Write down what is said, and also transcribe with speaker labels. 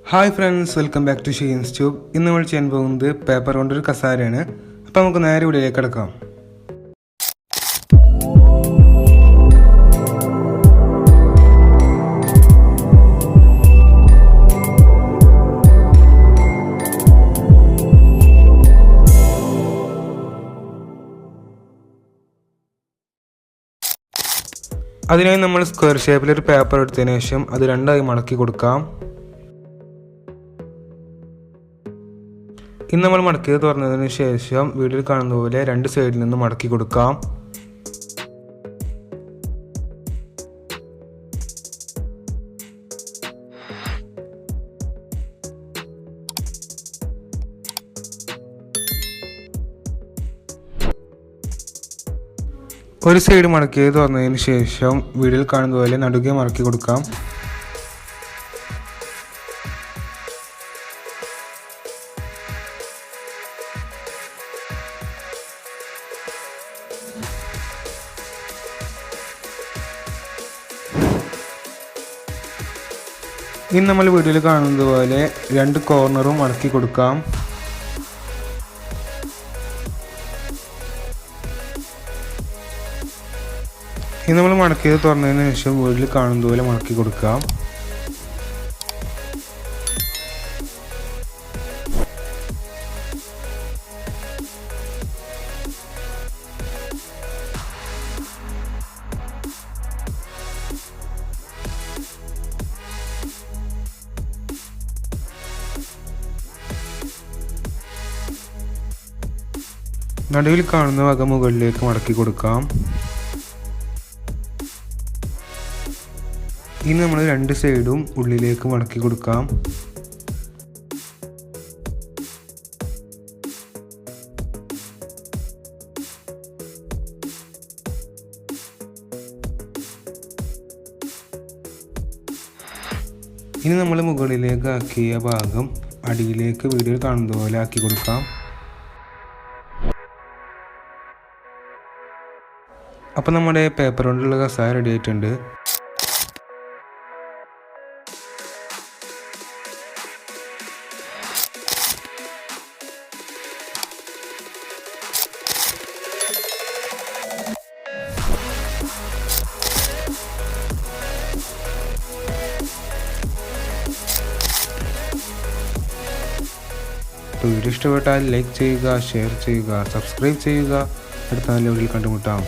Speaker 1: Hi friends, welcome back to Shane's tube. ഇന്ന് നമ്മൾ ചെയ്യാൻ പോകുന്നത് പേപ്പർ കൊണ്ടൊരു കസാരയാണ്. അപ്പോൾ നമുക്ക് നേരെ വീഡിയോയിലേക്ക് കിടക്കാം. അതിനായി നമ്മൾ സ്ക്വയർ ഷേപ്പിലൊരു പേപ്പർ എടുത്തതിന് ശേഷം അത് രണ്ടായി മടക്കി കൊടുക്കാം. ഇന്ന് നമ്മൾ മടക്കിയത് തുറന്നതിന് ശേഷം വീഡിയോയിൽ കാണുന്ന പോലെ രണ്ട് സൈഡിൽ നിന്ന് മടക്കി കൊടുക്കാം. ഒരു സൈഡ് മടക്കിയത് തുറന്നതിന് ശേഷം വീഡിയോയിൽ കാണുന്ന പോലെ നടുകെ മടക്കി കൊടുക്കാം. ഇനി നമ്മൾ വീഡിയോയിൽ കാണുന്നത് പോലെ രണ്ട് കോർണറും മടക്കി കൊടുക്കാം. ഇനി നമ്മൾ മടക്കിയത് തുറന്നതിന് ശേഷം വീഡിയോയിൽ കാണുന്നത് പോലെ മടക്കി കൊടുക്കാം. നടുവിൽ കാണുന്ന ഭാഗം മുകളിലേക്ക് മടക്കി കൊടുക്കാം. ഇനി നമ്മൾ രണ്ട് സൈഡും ഉള്ളിലേക്ക് മടക്കി കൊടുക്കാം. ഇനി നമ്മൾ മുകളിലേക്ക് ആക്കിയ ഭാഗം അടിയിലേക്ക് വീഡിയോയിൽ കാണുന്ന പോലെ ആക്കി കൊടുക്കാം. അപ്പോൾ നമ്മുടെ പേപ്പർ കൊണ്ടുള്ള കസാര റെഡി ആയിട്ടുണ്ട്. വീഡിയോ ഇഷ്ടപ്പെട്ടാൽ ലൈക്ക് ചെയ്യുക, ഷെയർ ചെയ്യുക, സബ്സ്ക്രൈബ് ചെയ്യുക. അടുത്ത നല്ല വീഡിയോയിൽ കണ്ടുമുട്ടാം.